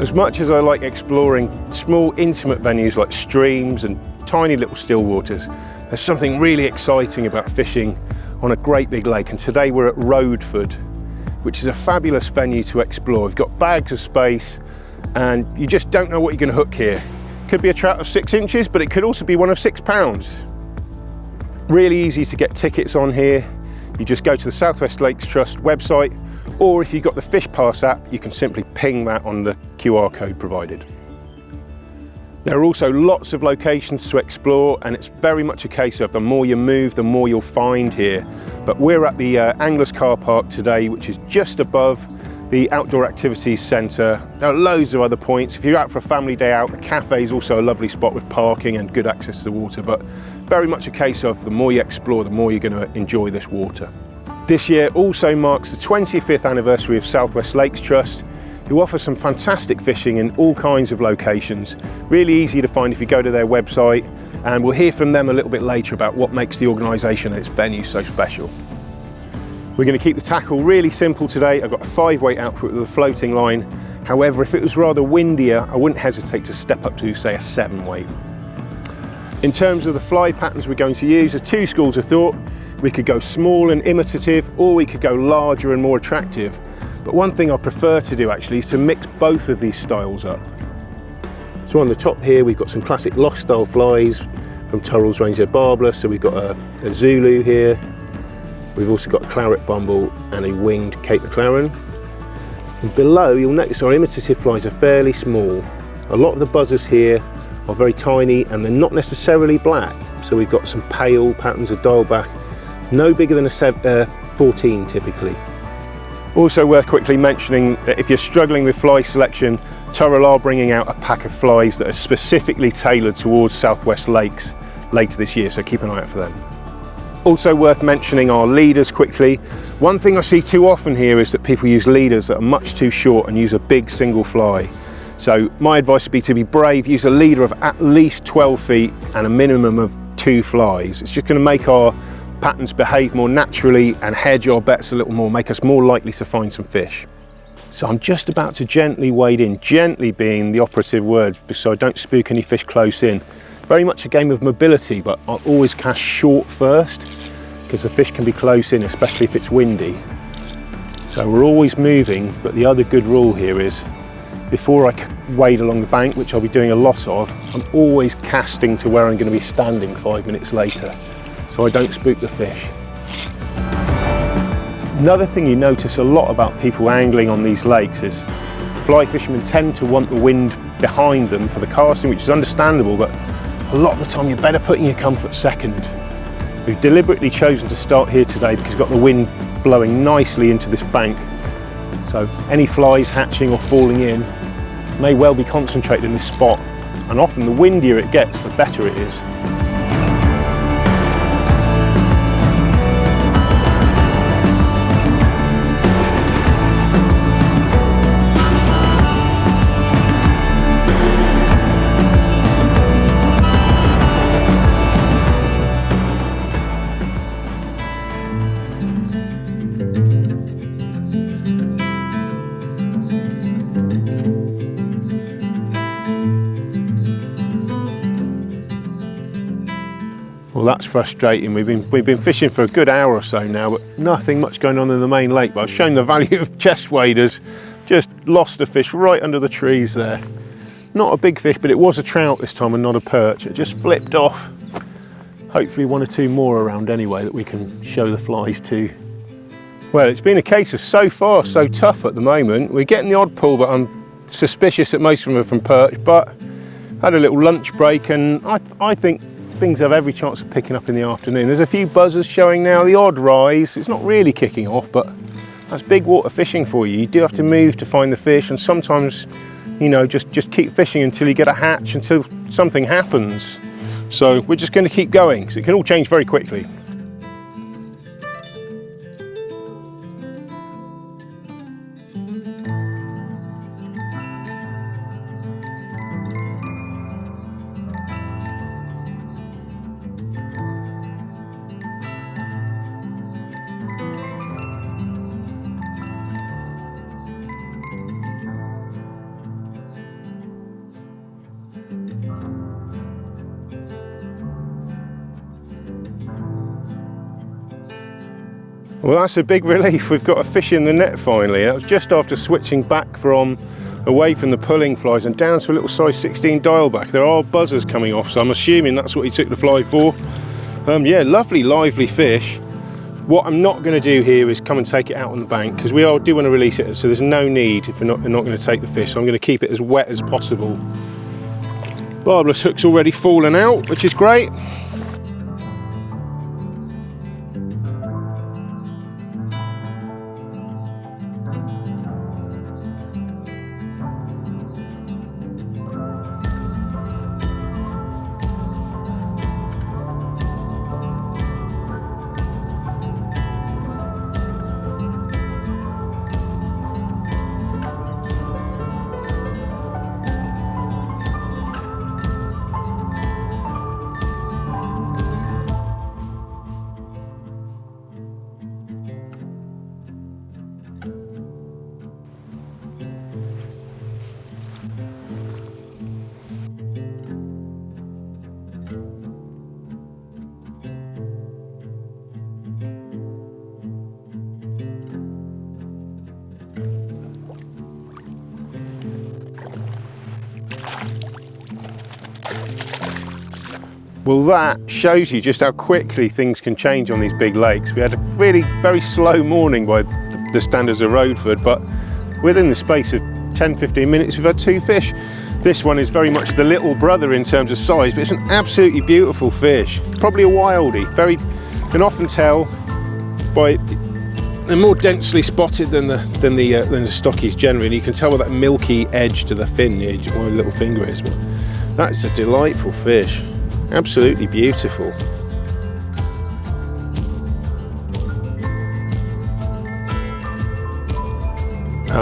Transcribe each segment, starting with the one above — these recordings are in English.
As much as I like exploring small intimate venues like streams and tiny little still waters, there's something really exciting about fishing on a great big lake, and today we're at Roadford, which is a fabulous venue to explore. We've got bags of space and you just don't know what you're going to hook here. Could be a trout of 6 inches, but it could also be one of 6 pounds. Really easy to get tickets on here. You just go to the South West Lakes Trust website, or if you've got the Fish Pass app, you can simply ping that on the QR code provided. There are also lots of locations to explore, and it's very much a case of the more you move, the more you'll find here. But we're at the Anglers Car Park today, which is just above the Outdoor Activities Centre. There are loads of other points. If you're out for a family day out, the cafe is also a lovely spot with parking and good access to the water, but very much a case of the more you explore, the more you're going to enjoy this water. This year also marks the 25th anniversary of South West Lakes Trust, who offer some fantastic fishing in all kinds of locations. Really easy to find if you go to their website, and we'll hear from them a little bit later about what makes the organisation and its venue so special. We're going to keep the tackle really simple today. I've got a 5-weight output with a floating line. However, if it was rather windier, I wouldn't hesitate to step up to, say, a 7-weight. In terms of the fly patterns we're going to use, there's 2 schools of thought. We could go small and imitative, or we could go larger and more attractive. But one thing I prefer to do actually is to mix both of these styles up. So on the top here we've got some classic loch style flies from Turrall's range. They're barbless, so we've got a Zulu here. We've also got a claret bumble and a winged Cape McLaren. And below you'll notice our imitative flies are fairly small. A lot of the buzzers here are very tiny and they're not necessarily black. So we've got some pale patterns of Diawl Bachs, no bigger than a 14 typically. Also worth quickly mentioning that if you're struggling with fly selection, Turrall are bringing out a pack of flies that are specifically tailored towards Southwest Lakes later this year, so keep an eye out for them. Also worth mentioning our leaders quickly. One thing I see too often here is that people use leaders that are much too short and use a big single fly. So my advice would be to be brave, use a leader of at least 12 feet and a minimum of 2 flies. It's just going to make our patterns behave more naturally and hedge our bets a little more, make us more likely to find some fish. So I'm just about to gently wade in, gently being the operative word, so I don't spook any fish close in. Very much a game of mobility, but I'll always cast short first because the fish can be close in, especially if it's windy. So we're always moving, but the other good rule here is before I wade along the bank, which I'll be doing a lot of, I'm always casting to where I'm going to be standing 5 minutes later, so I don't spook the fish. Another thing you notice a lot about people angling on these lakes is fly fishermen tend to want the wind behind them for the casting, which is understandable, but a lot of the time you're better putting your comfort second. We've deliberately chosen to start here today because we've got the wind blowing nicely into this bank, so any flies hatching or falling in may well be concentrated in this spot, and often the windier it gets, the better it is. Well, that's frustrating. We've been fishing for a good hour or so now, but nothing much going on in the main lake. But I've shown the value of chest waders. Just lost a fish right under the trees there. Not a big fish, but it was a trout this time and not a perch. It just flipped off. Hopefully 1 or 2 more around anyway that we can show the flies to. Well, it's been a case of so far so tough at the moment. We're getting the odd pull, but I'm suspicious that most of them are from perch. But had a little lunch break, and I think things have every chance of picking up in the afternoon. There's a few buzzers showing now, the odd rise. It's not really kicking off, but that's big water fishing for you. You do have to move to find the fish, and sometimes, you know, just keep fishing until you get a hatch, until something happens. So we're just going to keep going, because it can all change very quickly. Well, that's a big relief. We've got a fish in the net finally. That was just after switching back from away from the pulling flies and down to a little size 16 Diawl Bach. There are buzzers coming off, so I'm assuming that's what he took the fly for. Yeah, lovely, lively fish. What I'm not going to do here is come and take it out on the bank, because we do want to release it, so there's no need if we're not going to take the fish. So I'm going to keep it as wet as possible. Barbless hook's already fallen out, which is great. Well, that shows you just how quickly things can change on these big lakes. We had a really very slow morning by the standards of Roadford, but within the space of 10-15 minutes we've had 2 fish. This one is very much the little brother in terms of size, but it's an absolutely beautiful fish. Probably a wildie. Can often tell by they're more densely spotted than the stockies generally. And you can tell by that milky edge to the fin, the edge of my little finger is. But that's a delightful fish. Absolutely beautiful.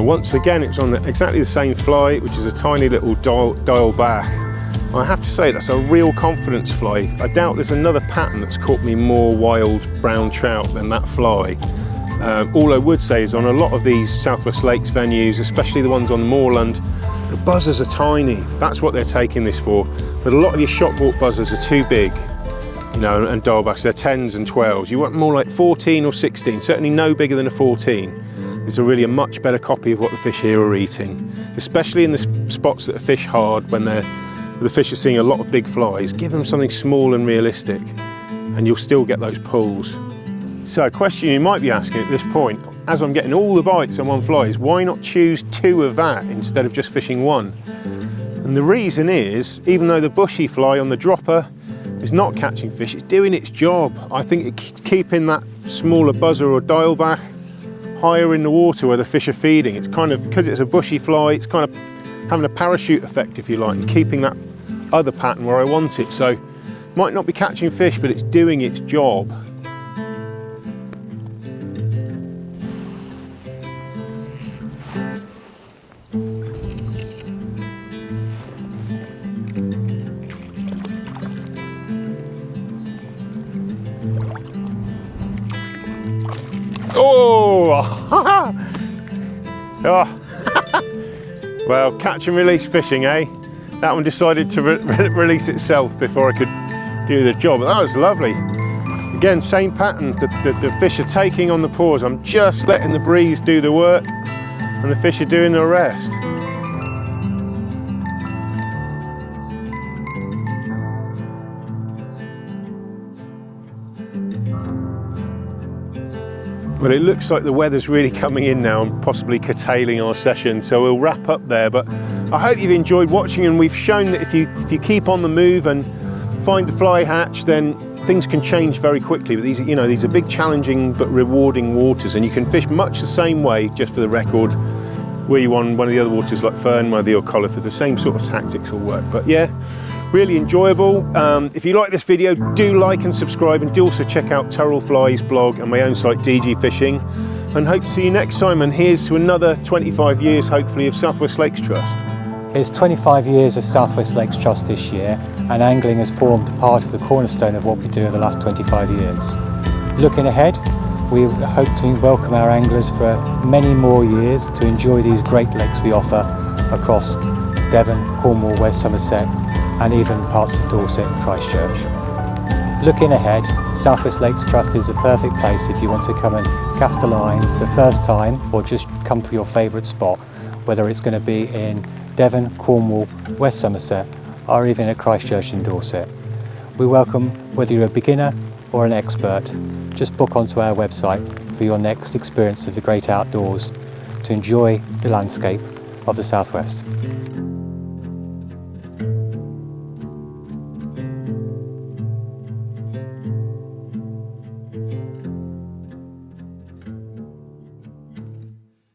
Once again, it's on exactly the same fly, which is a tiny little Diawl Bach. I have to say that's a real confidence fly. I doubt there's another pattern that's caught me more wild brown trout than that fly. All I would say is on a lot of these Southwest Lakes venues, especially the ones on moorland, the buzzers are tiny. That's what they're taking this for. But a lot of your shop bought buzzers are too big, you know, and Diawl Bachs, they're 10s and 12s. You want more like 14 or 16, certainly no bigger than a 14. It's really a much better copy of what the fish here are eating, especially in the spots that are fish hard when the fish are seeing a lot of big flies. Give them something small and realistic and you'll still get those pulls. So a question you might be asking at this point, as I'm getting all the bites on one fly, is why not choose 2 of that instead of just fishing 1? And the reason is, even though the bushy fly on the dropper is not catching fish, it's doing its job. I think it's keeping that smaller buzzer or Diawl Bach higher in the water where the fish are feeding. It's kind of, because it's a bushy fly, it's kind of having a parachute effect, if you like, and keeping that other pattern where I want it. So might not be catching fish, but it's doing its job. Oh, well, catch and release fishing, eh? That one decided to release itself before I could do the job. That was lovely. Again, same pattern. The fish are taking on the paws. I'm just letting the breeze do the work and the fish are doing the rest. Well, it looks like the weather's really coming in now and possibly curtailing our session, so we'll wrap up there. But I hope you've enjoyed watching, and we've shown that if you keep on the move and find the fly hatch, then things can change very quickly. But these are big, challenging but rewarding waters, and you can fish much the same way. Just for the record, were you on one of the other waters like Fernmother or Collifer, the same sort of tactics will work. But yeah, really enjoyable. If you like this video, do like and subscribe, and do also check out Turrall Fly's blog and my own site DG Fishing, and hope to see you next time. And here's to another 25 years hopefully of Southwest Lakes Trust. It's 25 years of Southwest Lakes Trust this year, and angling has formed part of the cornerstone of what we do over the last 25 years. Looking ahead, we hope to welcome our anglers for many more years to enjoy these great lakes we offer across Devon, Cornwall, West Somerset, and even parts of Dorset and Christchurch. Looking ahead, South West Lakes Trust is a perfect place if you want to come and cast a line for the first time or just come for your favourite spot, whether it's going to be in Devon, Cornwall, West Somerset or even at Christchurch in Dorset. We welcome whether you're a beginner or an expert. Just book onto our website for your next experience of the great outdoors to enjoy the landscape of the Southwest.